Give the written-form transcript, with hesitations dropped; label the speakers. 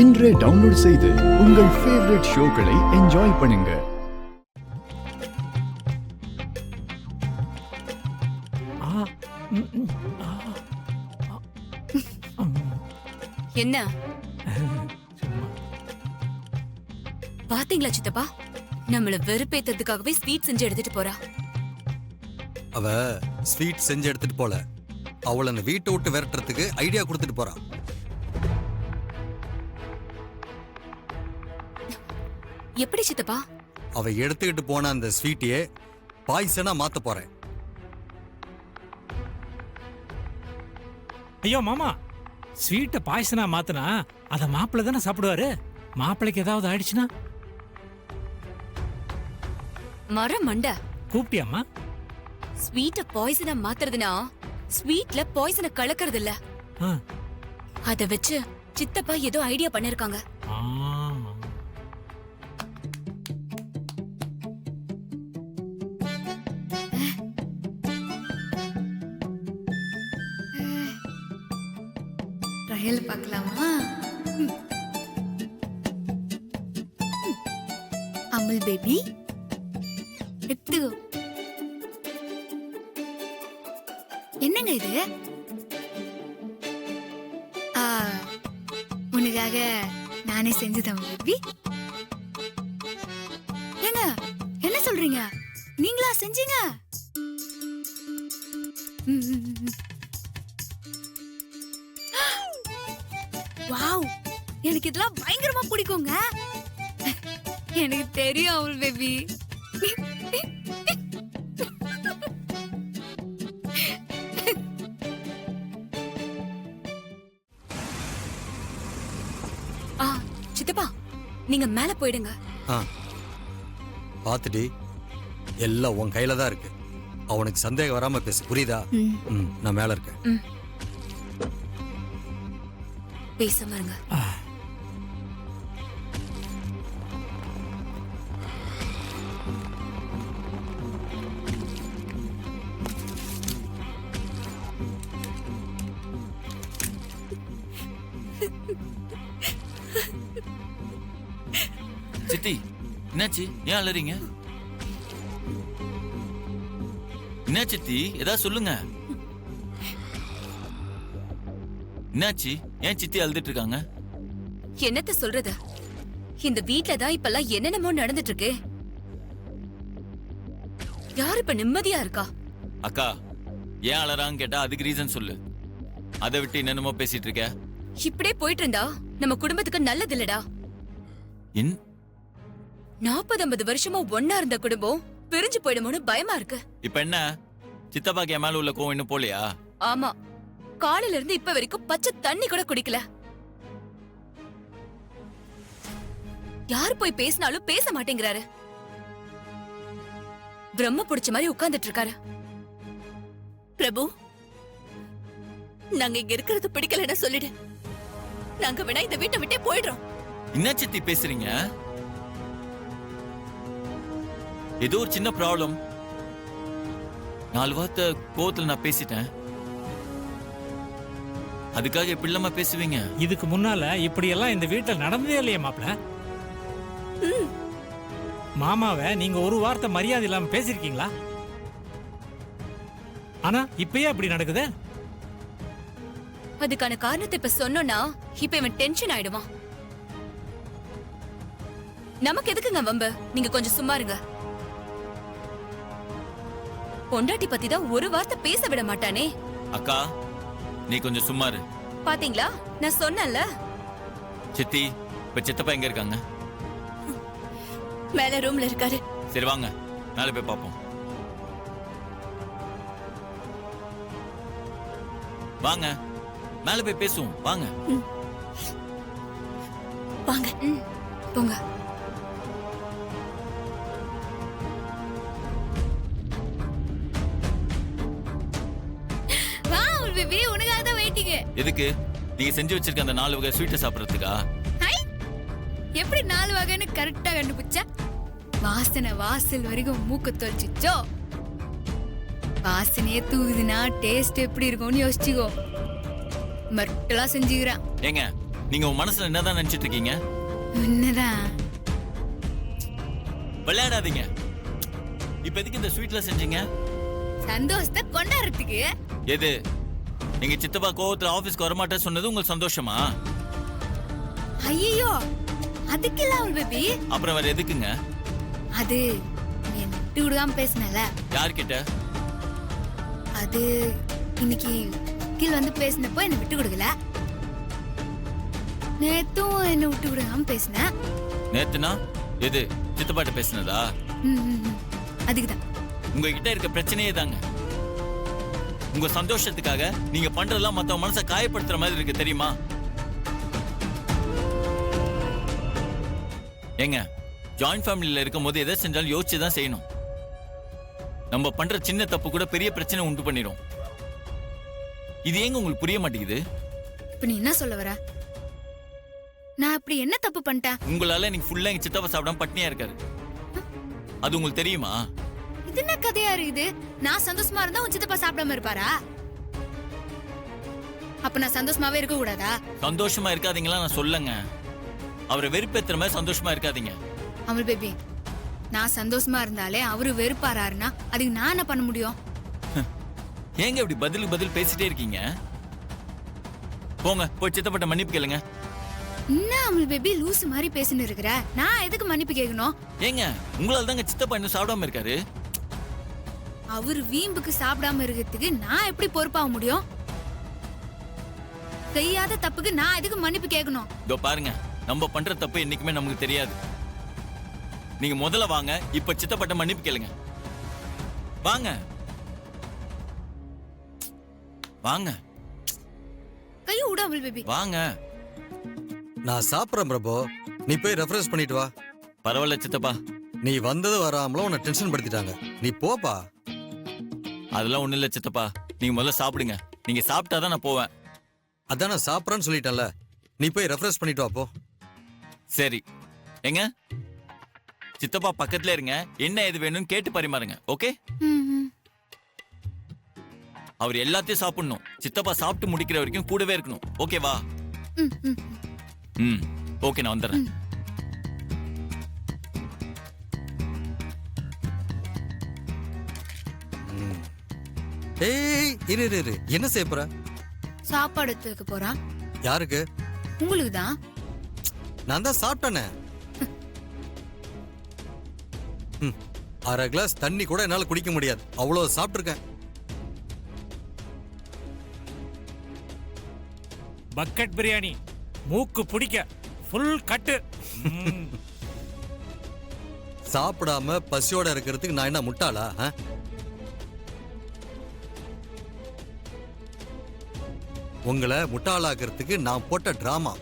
Speaker 1: இன்றே டவுன்லோட் செய்து உங்கள் ஃபேவரட் ஷோக்களை என்ஜாய் பண்ணுங்க.
Speaker 2: என்ன பாத்தீங்களா சித்தப்பா, நம்மள வெறுப்பேத்ததுக்காகவே ஸ்வீட் செஞ்சு எடுத்துட்டு போறா.
Speaker 3: அவ ஸ்வீட் செஞ்சு எடுத்துட்டு போல, அவளை அந்த வீட்டை விட்டு விரட்டுறதுக்கு ஐடியா கொடுத்துட்டு போறா.
Speaker 2: எப்படி சித்தப்பா?
Speaker 3: அவ எடுத்துக்கிட்டு போன அந்த ஸ்வீட்டையே பாய்சனா மாத்த போறேன்.
Speaker 4: ஐயோ மாமா, ஸ்வீட்டை பாய்சனா மாத்தினா அத மாப்பிள்ள தானே சாப்பிடுவாரு. மாப்பிள்ளைக்கு ஏதாவது ஆயிடுச்சுன்னா?
Speaker 2: மர மண்ட
Speaker 4: கூப்பிட்டியாமா?
Speaker 2: ஸ்வீட்ட பாய்சனா மாத்துறதுனா ஸ்வீட்ல பாய்சனை கலக்கிறது இல்ல. அத வச்சு சித்தப்பா ஏதோ ஐடியா பண்ணிருக்காங்க.
Speaker 5: ட்ரையல் பார்க்கலாமா? அமுல் பேபி எடுத்துக்கோ. என்னங்க இது? உனக்காக நானே செஞ்சுதேன் பேபி. ஏங்க என்ன சொல்றீங்க? நீங்களா செஞ்சீங்க? வாவ், எனக்கு இதெல்லாம் பயங்கரமா பிடிக்குங்க. எனக்கு தெரியும் அமுல் பேபி.
Speaker 2: சித்தப்பா, நீங்க மேல போயிடுங்க.
Speaker 3: பாத்துட்டு எல்லாம் உன் கையில தான் இருக்கு. அவனுக்கு சந்தேகம் வராம பேசு, புரியுதா? நான் மேல இருக்கேன்.
Speaker 2: பேசாம இருங்க.
Speaker 6: சித்தி, என்னாச்சு? ஏன் அலறீங்க? என்ன சித்தி, ஏதாவது சொல்லுங்க. என்னாச்சு? ஏன் சித்தி அழுதுட்டு இருக்காங்க?
Speaker 2: என்னத்த சொல்றது? இந்த வீட்ல தான் இப்பெல்லாம் என்னென்னமோ நடந்துட்டு இருக்கு. யாரு இப்ப நிம்மதியா இருக்கா?
Speaker 6: அக்கா, ஏன் அலறாங்க கேட்டா அதுக்கு ரீசன் சொல்லு. அதை விட்டு என்னென்னமோ பேசிட்டு இருக்க.
Speaker 2: இப்படியே போயிட்டு இருந்தா நம்ம குடும்பத்துக்கு நல்லது இல்லடா. 40-50 வருஷமா ஒன்னா இருந்த குடும்பம் பிரிஞ்சு போயிடுமோன்னு பயமா இருக்கு.
Speaker 6: இப்ப என்ன, சித்தப்பாக்கு என் மேல உள்ள கோவம் இன்னும் போலையா?
Speaker 2: ஆமா, காலையில இருந்து இப்ப வரைக்கும் பச்சை தண்ணி கூட குடிக்கல. யார் போய் பேசினாலும் பேச மாட்டேங்கிறாரு. பிரம்ம புடிச்ச மாதிரி உட்கார்ந்துட்டு இருக்காரு. பிரபு, நாங்க இங்க இருக்கிறது பிடிக்கலன்னு சொல்லிடு. நாங்க வேணா இந்த வீட்டை விட்டே போயிடுறோம்.
Speaker 6: என்ன சித்தி பேசுறீங்க? ஏதோ ஒரு சின்ன ப்ராப்ளம், 4 வார்த்தை கோவத்துல நான் பேசிட்டேன். அதுக்காக எப்படி இல்லாம பேசுவீங்க?
Speaker 4: இதுக்கு முன்னால இப்படி எல்லாம் இந்த வீட்டுல நடந்ததே இல்லையே மாப்பிள்ள. மாமாவை நீங்க ஒரு வார்த்தை மரியாதை இல்லாம பேசிருக்கீங்களா? ஆனா இப்பயே அப்படி நடக்குது.
Speaker 2: அதுக்கான காரணத்தை இப்ப சொன்னோம்னா இப்ப இவன் டென்ஷன் ஆயிடுவான். நமக்கு எதுக்குங்க வம்பு? நீங்க கொஞ்சம் சும்மா இருங்க. பொண்டாட்டி பத்தி தான் ஒரு வார்த்தை பேச விட மாட்டானே.
Speaker 6: அக்கா, நீ கொஞ்சம் சும்மா இரு.
Speaker 2: பாத்தீங்களா, நான் சொன்னேன்ல.
Speaker 6: சித்தி, இப்ப சித்தப்பா எங்க இருக்காங்க?
Speaker 2: மேல ரூம்ல இருக்காரு.
Speaker 6: சரி வாங்க, மேல போய் பாப்போம். வாங்க, மேல போய் பேசுவோம். வாங்க
Speaker 2: வாங்க, போங்க.
Speaker 6: எதுக்கு? நீங்க செஞ்சு வச்சிருக்க அந்த 4 வகை ஸ்வீட்டை சாப்பிடுறதுக்கா?
Speaker 5: எப்படி 4 வகைன்னு கரெக்டா கண்டுபிடிச்சா? வாசனை வாசல் வரைக்கும் மூக்க தொலைச்சிச்சோ. வாசனையே தூக்குதுன்னா டேஸ்ட் எப்படி இருக்கும்னு யோசிச்சுக்கோ. மட்டலா செஞ்சுக்கிறேன்.
Speaker 6: ஏங்க, நீங்க உங்க மனசுல என்னதான் நினைச்சிட்டு இருக்கீங்க?
Speaker 5: உன்னதான்.
Speaker 6: விளையாடாதீங்க. இப்ப எதுக்கு இந்த ஸ்வீட்ல செஞ்சீங்க?
Speaker 5: சந்தோஷத்தை கொண்டாடுறதுக்கு.
Speaker 6: எது? நீங்க சித்தப்பா கோவத்துல ஆபீஸ்க்கு வரமாட்டேன்னு சொன்னது உங்களுக்கு சந்தோஷமா?
Speaker 5: ஐயோ, அதுக்கு இல்ல அவள் பேபி.
Speaker 6: அப்புறம் வேற எதுக்குங்க?
Speaker 5: அது நீ என்ன விட்டு விடாம பேசினல,
Speaker 6: யார்கிட்ட?
Speaker 5: அது இன்னைக்கு கீழ் வந்து பேசினப்போ என்ன விட்டு கொடுக்கல. நேத்தும் என்ன விட்டு விடாம பேசின.
Speaker 6: நேத்துனா எது? சித்தப்பாட்ட பேசினதா?
Speaker 5: அதுக்குதான்.
Speaker 6: உங்ககிட்ட இருக்க பிரச்சனையே தாங்க. உங்க சந்தோஷத்துக்காக நீங்க பண்றதெல்லாம் மத்தவங்க மனசை காயப்படுத்துற மாதிரி இருக்கு தெரியுமா? ஏங்க, ஜாயிண்ட் ஃபேமிலியில இருக்கும் போது எதை செஞ்சாலும் யோசிச்சு தான் செய்யணும். நம்ம பண்ற சின்ன தப்பு கூட பெரிய பிரச்சனை உண்டு பண்ணிடும். இது ஏங்க உங்களுக்கு புரிய மாட்டேங்குது?
Speaker 5: இப்ப நீ என்ன சொல்ல வர? நான் அப்படி என்ன தப்பு பண்ணிட்டேன்?
Speaker 6: உங்களால நீங்க ஃபுல்லா எங்க சித்தப்பா சாப்பிடாம பட்னியா இருக்காரு. அது உங்களுக்கு தெரியுமா?
Speaker 5: இது என்ன கதையா இருக்குது? நான் சந்தோஷமா இருந்தா உன் சித்தப்பா சாப்பிடாம இருப்பாரா? அப்ப நான் சந்தோஷமாவே இருக்க கூடாதா?
Speaker 6: சந்தோஷமா இருக்காதீங்களா நான் சொல்லங்க. அவரை வெறுப்பேத்துற மாதிரி சந்தோஷமா இருக்காதீங்க.
Speaker 5: அமல் பேபி, நான் சந்தோஷமா இருந்தாலே அவரு வெறுப்பாராருன்னா அதுக்கு நான் என்ன பண்ண முடியும்?
Speaker 6: ஏங்க இப்படி பதிலுக்கு பதில் பேசிட்டே இருக்கீங்க? போங்க, போய் சித்தப்பட்ட மன்னிப்பு கேளுங்க.
Speaker 5: என்ன அமல் பேபி லூசு மாதிரி பேசின்னு இருக்கிற? நான் எதுக்கு மன்னிப்பு கேட்கணும்?
Speaker 6: ஏங்க, உங்களால தாங்க சித்தப்பா இன்னும் சாப்பிடாம இருக்காரு.
Speaker 5: அவரு வீம்புக்கு சாப்பிடாம இருக்கிறதுக்கு நான் எப்படி பொறுப்பாக முடியும்? செய்யாத தப்புக்கு நான் எதுக்கு மன்னிப்பு கேட்கணும்?
Speaker 6: இதோ பாருங்க, நம்ம பண்ற தப்பு என்னைக்குமே நமக்கு தெரியாது. நீங்க முதல்ல வாங்க, இப்ப சித்தப்பட்ட மன்னிப்பு கேளுங்க. வாங்க வாங்க
Speaker 5: கை விடு அமல் பேபி.
Speaker 6: வாங்க.
Speaker 3: நான் சாப்பிட்றேன் பிரபு, நீ போய் ரெஃப்ரெஷ் பண்ணிட்டு வா.
Speaker 6: பரவாயில்ல சித்தப்பா,
Speaker 3: நீ வந்தது வராமலும் உன்னை டென்ஷன் படுத்திட்டாங்க. நீ போப்பா.
Speaker 6: அதெல்லாம் ஒண்ணு இல்ல சித்தப்பா. நீங்க முதல்ல சாப்பிடுங்க. நீங்க சாப்பிட்டாதான் நான் போவேன்.
Speaker 3: அதான் நான் சாப்பிட்றேன்னு சொல்லிட்டேன்ல, நீ போய் ரெஃப்ரெஷ் பண்ணிட்டு வா போ.
Speaker 6: சரி ஏங்க, சித்தப்பா பக்கத்துல இருங்க. என்ன எது வேணும்னு கேட்டு பரிமாறுங்க. ஓகே? அவர் எல்லாத்தையும் சாப்பிடணும். சித்தப்பா சாப்பிட்டு முடிக்கிற வரைக்கும் கூடவே இருக்கணும். ஓகேவா? ம், ஓகே, நான் வந்துடுறேன்.
Speaker 3: ஏய் இரு இரு, இரு. என்ன செய்ய போற?
Speaker 5: சாப்பாடு எடுத்துக்க போறான்.
Speaker 3: யாருக்கு?
Speaker 5: உங்களுக்கு தான்.
Speaker 3: நான் தான் சாப்பிட்டேனே. அரை கிளாஸ் தண்ணி கூட என்னால குடிக்க முடியாது, அவ்வளவு சாப்பிட்டுருக்கேன்.
Speaker 4: பக்கெட் பிரியாணி மூக்கு பிடிக்க ஃபுல் கட்டு.
Speaker 3: சாப்பிடாம பசியோட இருக்கிறதுக்கு நான் என்ன முட்டாளா? உங்களை முட்டாளாக்குறதுக்கு நான் போட்ட டிராமா.